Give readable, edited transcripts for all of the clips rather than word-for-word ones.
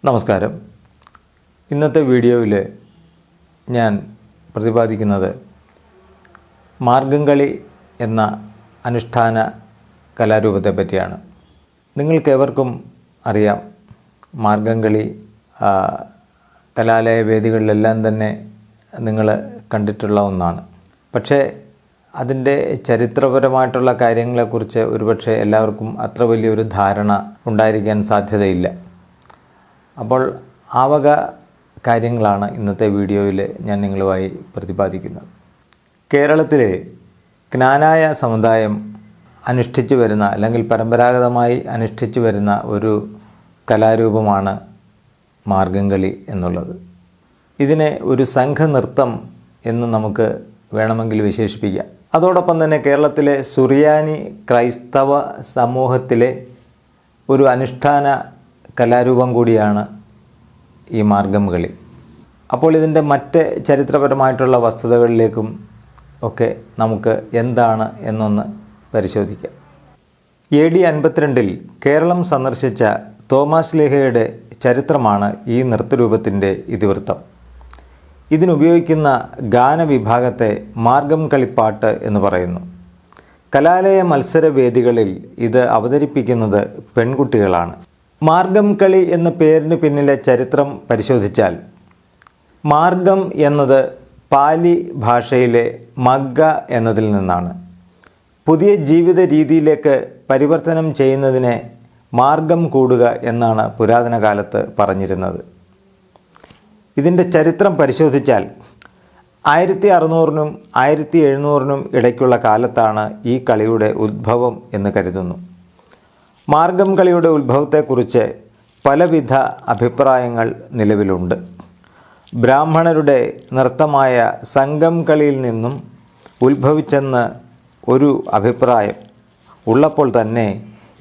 നമസ്കാരം. ഇന്നത്തെ വീഡിയോയിൽ ഞാൻ പ്രതിപാദിക്കുന്നത് മാർഗംകളി എന്ന അനുഷ്ഠാന കലാരൂപത്തെ പറ്റിയാണ്. നിങ്ങൾക്കേവർക്കും അറിയാം, മാർഗംകളി കലാലയ വേദികളിലെല്ലാം തന്നെ നിങ്ങൾ കണ്ടിട്ടുള്ള ഒന്നാണ്. പക്ഷേ അതിൻ്റെ ചരിത്രപരമായിട്ടുള്ള കാര്യങ്ങളെക്കുറിച്ച് ഒരുപക്ഷെ എല്ലാവർക്കും അത്ര വലിയൊരു ധാരണ ഉണ്ടായിരിക്കാൻ സാധ്യതയില്ല. അപ്പോൾ ആ വക കാര്യങ്ങളാണ് ഇന്നത്തെ വീഡിയോയിൽ ഞാൻ നിങ്ങളുമായി പ്രതിപാദിക്കുന്നത്. കേരളത്തിലെ ജ്ഞാനായ സമുദായം അനുഷ്ഠിച്ചു വരുന്ന അല്ലെങ്കിൽ പരമ്പരാഗതമായി അനുഷ്ഠിച്ചു വരുന്ന ഒരു കലാരൂപമാണ് മാർഗംകളി എന്നുള്ളത്. ഇതിനെ ഒരു സംഘനൃത്തം എന്ന് നമുക്ക് വേണമെങ്കിൽ വിശേഷിപ്പിക്കാം. അതോടൊപ്പം തന്നെ കേരളത്തിലെ സുറിയാനി ക്രൈസ്തവ സമൂഹത്തിലെ ഒരു അനുഷ്ഠാന കലാരൂപം കൂടിയാണ് ഈ മാർഗംകളി. അപ്പോൾ ഇതിൻ്റെ മറ്റ് ചരിത്രപരമായിട്ടുള്ള വസ്തുതകളിലേക്കും ഒക്കെ നമുക്ക് എന്താണ് എന്നൊന്ന് പരിശോധിക്കാം. AD 52 കേരളം സന്ദർശിച്ച തോമാസ് ശ്ലീഹയുടെ ചരിത്രമാണ് ഈ നൃത്തരൂപത്തിൻ്റെ ഇതിവൃത്തം. ഇതിനുപയോഗിക്കുന്ന ഗാനവിഭാഗത്തെ മാർഗം കളിപ്പാട്ട് എന്ന് പറയുന്നു. കലാലയ മത്സരവേദികളിൽ ഇത് അവതരിപ്പിക്കുന്നത് പെൺകുട്ടികളാണ്. മാർഗം കളി എന്ന പേരിന് പിന്നിലെ ചരിത്രം പരിശോധിച്ചാൽ മാർഗം എന്നത് പാലി ഭാഷയിലെ മഗ്ഗ എന്നതിൽ നിന്നാണ്. പുതിയ ജീവിത രീതിയിലേക്ക് പരിവർത്തനം ചെയ്യുന്നതിനെ മാർഗം കൂടുക എന്നാണ് പുരാതന കാലത്ത് പറഞ്ഞിരുന്നത്. ഇതിൻ്റെ ചരിത്രം പരിശോധിച്ചാൽ 1600-നും 1700-നും ഇടയ്ക്കുള്ള കാലത്താണ് ഈ കളിയുടെ ഉദ്ഭവം എന്ന് കരുതുന്നു. മാർഗം കളിയുടെ ഉത്ഭവത്തെക്കുറിച്ച് പലവിധ അഭിപ്രായങ്ങൾ നിലവിലുണ്ട്. ബ്രാഹ്മണരുടെ നൃത്തമായ സംഗം കളിയിൽ നിന്നും ഉത്ഭവിച്ചെന്ന് ഒരു അഭിപ്രായം ഉള്ളപ്പോൾ തന്നെ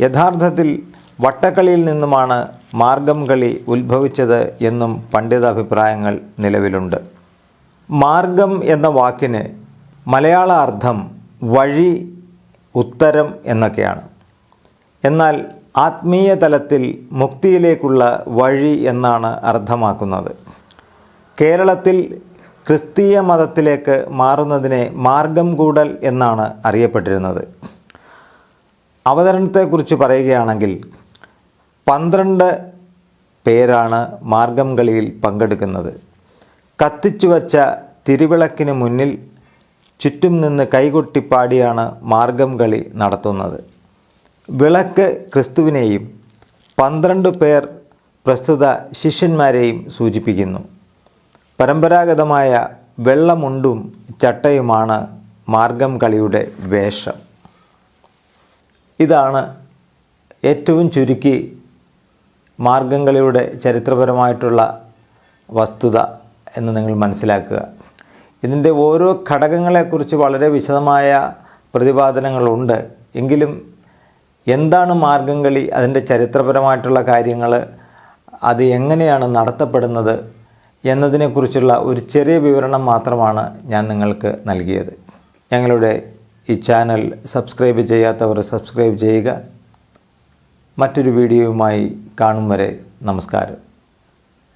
യഥാർത്ഥത്തിൽ വട്ടക്കളിയിൽ നിന്നുമാണ് മാർഗം കളി ഉത്ഭവിച്ചത് എന്നും പണ്ഡിതാഭിപ്രായങ്ങൾ നിലവിലുണ്ട്. മാർഗം എന്ന വാക്കിന് മലയാള അർത്ഥം വഴി, ഉത്തരം എന്നൊക്കെയാണ്. എന്നാൽ ആത്മീയ തലത്തിൽ മുക്തിയിലേക്കുള്ള വഴി എന്നാണ് അർത്ഥമാക്കുന്നത്. കേരളത്തിൽ ക്രിസ്തീയ മതത്തിലേക്ക് മാറുന്നതിനെ മാർഗം കൂടൽ എന്നാണ് അറിയപ്പെട്ടിരുന്നത്. അവതരണത്തെക്കുറിച്ച് പറയുകയാണെങ്കിൽ 12 പേരാണ് മാർഗം കളിയിൽ പങ്കെടുക്കുന്നത്. കത്തിച്ചു വച്ച തിരുവിളക്കിന് മുന്നിൽ ചുറ്റും നിന്ന് കൈകൊട്ടിപ്പാടിയാണ് മാർഗം കളി നടത്തുന്നത്. വിളക്ക് ക്രിസ്തുവിനെയും 12 പേർ പ്രസ്തുത ശിഷ്യന്മാരെയും സൂചിപ്പിക്കുന്നു. പരമ്പരാഗതമായ വെള്ളമുണ്ടും ചട്ടയുമാണ് മാർഗം കളിയുടെ വേഷം. ഇതാണ് ഏറ്റവും ചുരുക്കി മാർഗം കളിയുടെ ചരിത്രപരമായിട്ടുള്ള വസ്തുത എന്ന് നിങ്ങൾ മനസ്സിലാക്കുക. ഇതിൻ്റെ ഓരോ ഘടകങ്ങളെക്കുറിച്ച് വളരെ വിശദമായ പ്രതിപാദനങ്ങളുണ്ട്. എങ്കിലും എന്താണ് മാർഗംകളി, അതിൻ്റെ ചരിത്രപരമായിട്ടുള്ള കാര്യങ്ങൾ, അത് എങ്ങനെയാണ് നടത്തപ്പെടുന്നത് എന്നതിനെക്കുറിച്ചുള്ള ഒരു ചെറിയ വിവരണം മാത്രമാണ് ഞാൻ നിങ്ങൾക്ക് നൽകിയത്. ഞങ്ങളുടെ ഈ ചാനൽ സബ്സ്ക്രൈബ് ചെയ്യാത്തവർ സബ്സ്ക്രൈബ് ചെയ്യുക. മറ്റൊരു വീഡിയോയുമായി കാണും വരെ നമസ്കാരം.